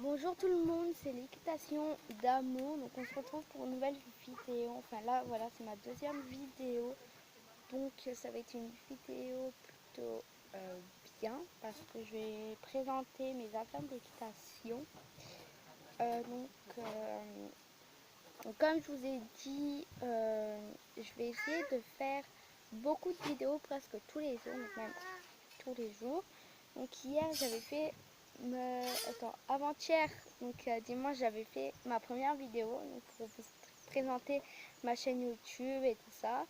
Bonjour tout le monde, c'est l'équitation d'amour. Donc on se retrouve pour une nouvelle vidéo. Enfin là, voilà, c'est ma deuxième vidéo. Donc ça va être une vidéo plutôt bien parce que je vais présenter mes affaires d'équitation. Euh, donc, euh, donc, comme je vous ai dit, je vais essayer de faire beaucoup de vidéos presque tous les jours, donc même tous les jours. Donc hier j'avais fait avant-hier, donc dimanche j'avais fait ma première vidéo donc, pour vous présenter ma chaîne YouTube et tout ça.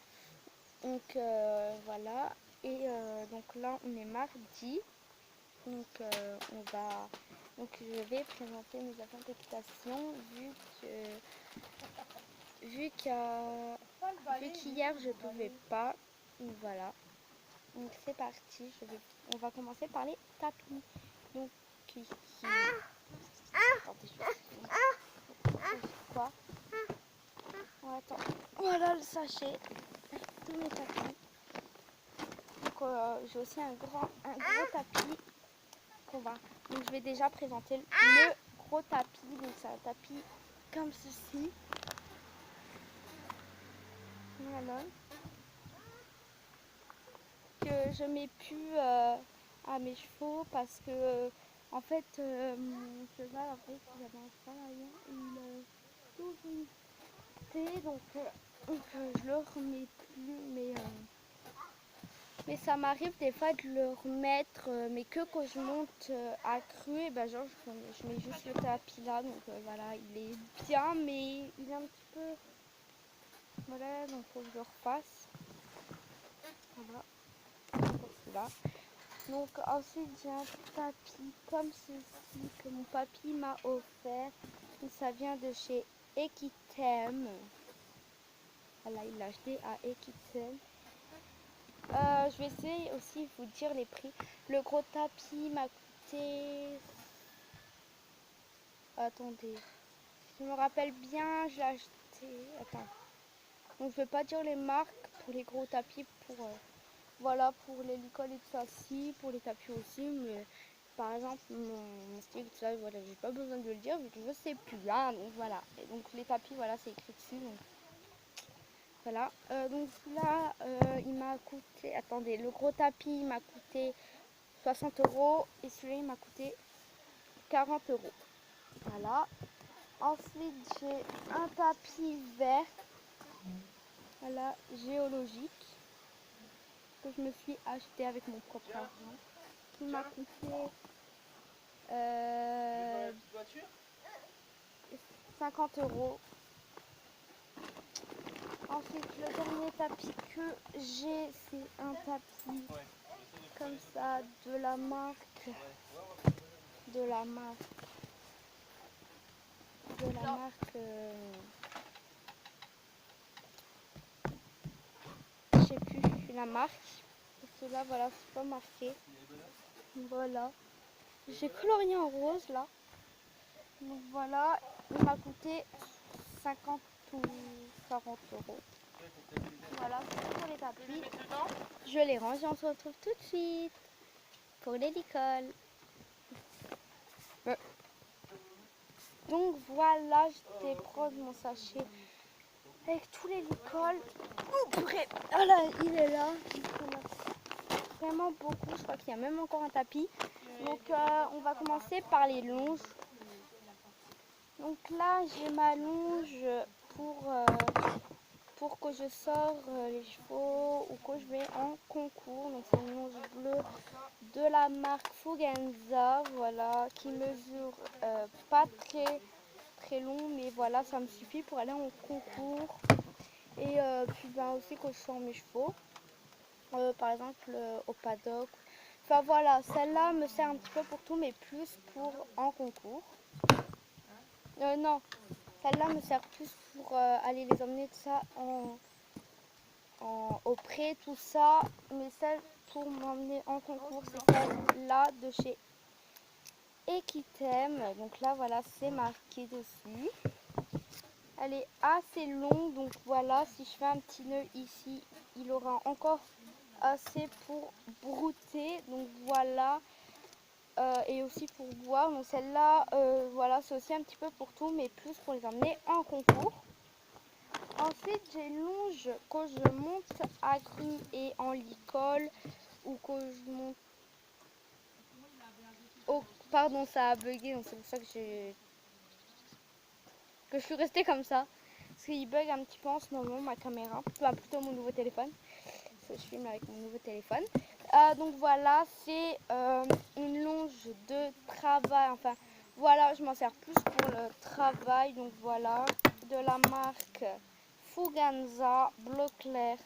Donc voilà. Et donc là on est mardi. Donc je vais présenter mes affaires d'équitation vu qu'hier je pouvais pas. Donc voilà. Donc c'est parti, on va commencer par les tapis. Donc ici, attendez, quoi? Oh, attends. Voilà le sachet, tous mes tapis. Donc j'ai aussi un gros tapis qu'on va. Donc je vais déjà présenter le gros tapis. Donc c'est un tapis comme ceci. Voilà. Que je mets plus à mes chevaux parce que en fait mon cheval en fait il avait un falayon et il donc je le remets plus mais ça m'arrive des fois de le remettre mais que quand je monte à cru et ben genre je mets juste le tapis là donc voilà il est bien mais il est un petit peu voilà donc faut que je le refasse voilà pour celui-là. Donc ensuite j'ai un tapis comme ceci que mon papy m'a offert. Donc, ça vient de chez Equitem. Voilà, il l'a acheté à Equitem. Je vais essayer aussi de vous dire les prix. Le gros tapis m'a coûté... Attendez, je me rappelle bien, je l'ai acheté... Attends. Donc je vais pas dire les marques pour les gros tapis voilà, pour les licoles et tout ça, si, pour les tapis aussi, mais par exemple, mon stick, tout ça, voilà, j'ai pas besoin de le dire, vu que je sais plus, hein, donc voilà. Et donc les tapis, voilà, c'est écrit dessus, donc voilà. Donc là, il m'a coûté, attendez, le gros tapis, il m'a coûté 60 € et celui-là, il m'a coûté 40 €. Voilà. Ensuite, j'ai un tapis vert, voilà, géologique, que je me suis acheté avec mon propre argent. Il m'a coûté 50 €. Ensuite, le dernier tapis que j'ai, c'est un tapis comme ça de la marque, de la marque, de la marque, je sais plus la marque. Parce que là, voilà, c'est pas marqué. Voilà. J'ai colorié en rose là. Donc voilà, il m'a coûté 50 ou 40 €. Voilà, c'est pour les tapis. Je les range et on se retrouve tout de suite pour les licoles. Donc voilà, je vais prendre mon sachet avec tous les licoles. Ah là, il est là. Il y en a vraiment beaucoup. Je crois qu'il y a même encore un tapis. Donc on va commencer par les longes. Donc là, j'ai ma longe pour que je sors les chevaux ou que je vais en concours. Donc c'est une longe bleue de la marque Fugenza, voilà, qui mesure pas très long, mais voilà, ça me suffit pour aller en concours. Et puis ben aussi quand je sors mes chevaux, par exemple au paddock. Enfin voilà, celle-là me sert un petit peu pour tout, mais plus pour en concours. Non, celle-là me sert plus pour aller les emmener tout ça au pré, tout ça. Mais celle pour m'emmener en concours, c'est celle-là de chez Equitem. Donc là, voilà, c'est marqué dessus. Elle est assez longue, donc voilà, si je fais un petit nœud ici, il aura encore assez pour brouter. Donc voilà, et aussi pour boire. Donc celle-là, voilà, c'est aussi un petit peu pour tout, mais plus pour les emmener en concours. Ensuite, j'ai une longe que je monte à cru et en licol, ou que je monte... Oh, pardon, ça a bugué, donc c'est pour ça que je suis restée comme ça. Parce qu'il bug un petit peu en ce moment ma caméra, enfin plutôt mon nouveau téléphone. Je filme avec mon nouveau téléphone. Donc voilà, c'est une longe de travail. Enfin voilà, je m'en sers plus pour le travail. Donc voilà, de la marque Fuganza bleu clair.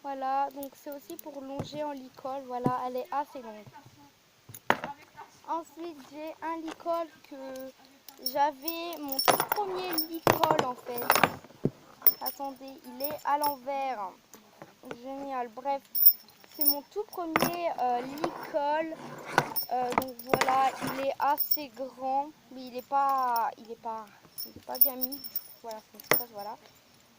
Voilà, donc c'est aussi pour longer en licol. Voilà, elle est assez longue. Ensuite, j'ai un licol que j'avais, mon tout premier licol en fait. Attendez, il est à l'envers. Génial. Bref, c'est mon tout premier licol. Donc voilà, il est assez grand, mais il est pas bien mis. Voilà, c'est ça, voilà.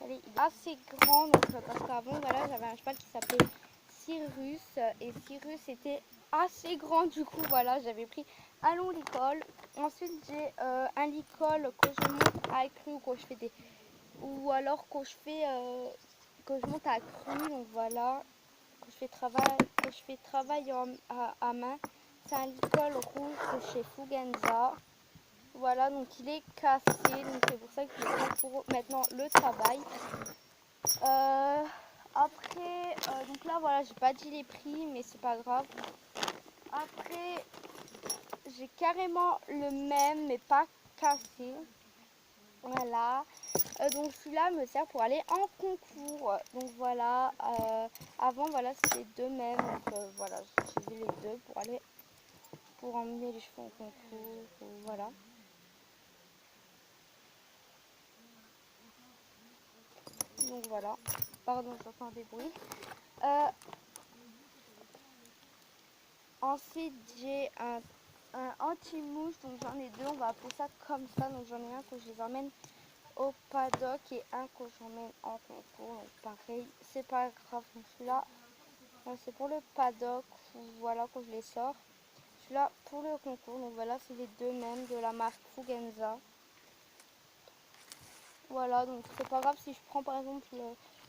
Il est assez grand, donc parce qu'avant, voilà, j'avais un cheval qui s'appelait Cyrus et Cyrus était assez grand, du coup, voilà, j'avais pris un long licol. Ensuite, j'ai un licol que je monte à cru ou que je fais des, ou alors que je fais que je monte à cru, donc voilà, que je fais travail à main. C'est un licol rouge de chez Fuganza. Voilà, donc il est cassé, donc c'est pour ça que je prends pour maintenant le travail. Après, donc là voilà, j'ai pas dit les prix, mais c'est pas grave. Après, j'ai carrément le même, mais pas cassé. Voilà. Donc celui-là me sert pour aller en concours. Donc voilà. Avant voilà, c'était deux mêmes. Donc voilà, j'ai les deux pour emmener les chevaux en concours. Voilà. Donc voilà. Pardon, j'entends des bruits. Ensuite, j'ai un anti-mouche. Donc j'en ai deux. On va appeler ça comme ça. Donc j'en ai un que je les emmène au paddock et un que j'emmène en concours. Donc pareil, c'est pas grave. Donc celui-là, c'est pour le paddock. Voilà que je les sors. Celui-là pour le concours. Donc voilà, c'est les deux mêmes de la marque Fuganza. Voilà, donc c'est pas grave si je prends par exemple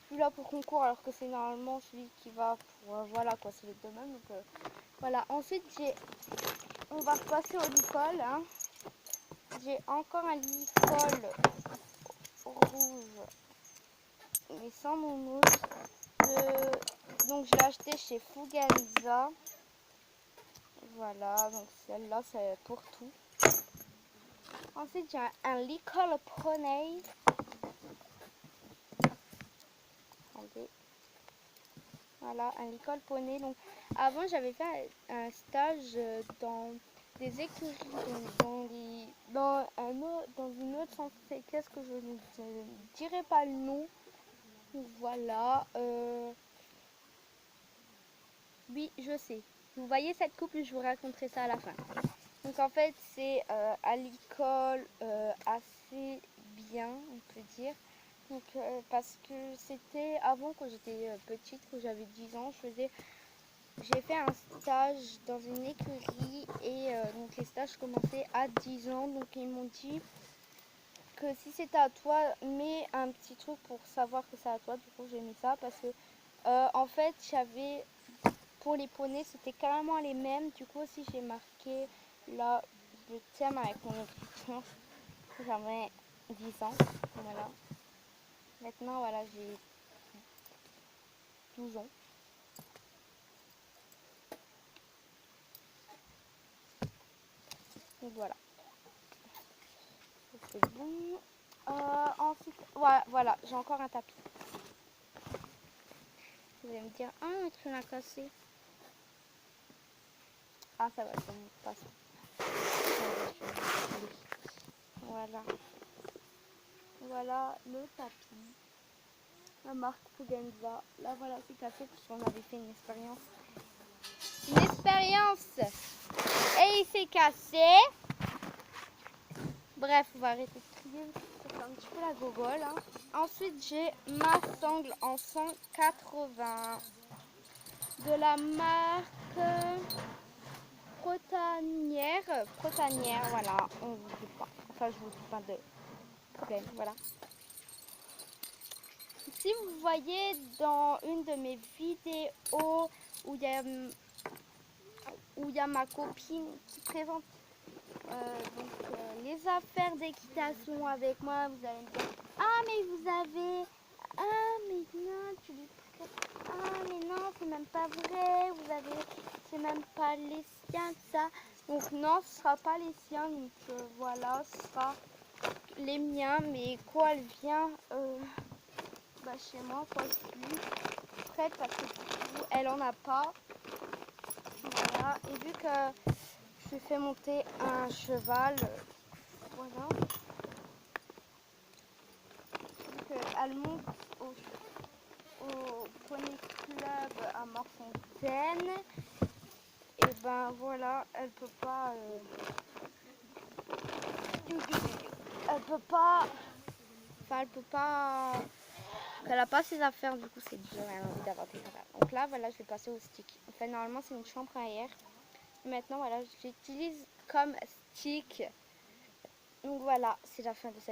celui-là pour concours alors que c'est normalement celui qui va pour voilà quoi, c'est les deux mêmes. Donc voilà. Ensuite on va repasser au licol. Hein. J'ai encore un licol rouge mais sans mon mousse. Donc je l'ai acheté chez Fuganza. Voilà, donc celle-là c'est pour tout. Ensuite j'ai un licol poney. Attendez. Voilà, un licol poney. Donc avant j'avais fait un stage dans des écuries, dans une autre centre qu'est-ce que je ne dirai pas le nom. Voilà. Oui, je sais. Vous voyez cette coupe, je vous raconterai ça à la fin. Donc en fait, c'est à l'école assez bien, on peut dire. Donc parce que c'était avant que j'étais petite, que j'avais 10 ans, j'ai fait un stage dans une écurie et donc les stages commençaient à 10 ans. Donc ils m'ont dit que si c'était à toi, mets un petit truc pour savoir que c'est à toi. Du coup, j'ai mis ça parce que en fait, j'avais pour les poneys, c'était carrément les mêmes. Du coup, aussi, j'ai marqué là, je tiens avec mon écriture. J'avais 10 ans. Voilà. Maintenant, voilà, j'ai 12 ans. Donc voilà. C'est bon. Ensuite, voilà, j'ai encore un tapis. Vous allez me dire, ah, tu l'as cassé. Ah, ça va, ça me passe. Voilà. Voilà le tapis. La marque Fuganza. Là, voilà, c'est cassé parce qu'on avait fait une expérience. Une expérience. Et il s'est cassé. Bref, on va arrêter de crier. Ça fait un petit peu la gogole. Hein. Ensuite, j'ai ma sangle en 180. De la marque protanière, voilà, on vous dit pas. Enfin, je vous dis pas de problème, voilà. Si vous voyez dans une de mes vidéos où il y a ma copine qui présente les affaires d'équitation avec moi, vous allez me dire ah mais vous avez, ah mais non tu lui prêtes, ah mais non c'est même pas vrai, vous avez, c'est même pas les siens tout ça. Donc non, ce sera pas les siens, donc voilà, ce sera les miens. Mais quand elle vient chez moi, quand je suis prête, parce que du coup elle en a pas, voilà. Et vu que je fais monter un cheval, voilà, vu qu'elle monte au Poney Club à Morfontaine, et ben voilà, elle peut pas elle a pas ses affaires, du coup c'est dur, elle a envie d'avoir des affaires. Donc là voilà, je vais passer au stick. En fait normalement c'est une chambre à air, et maintenant voilà, j'utilise comme stick. Donc voilà, c'est la fin de cette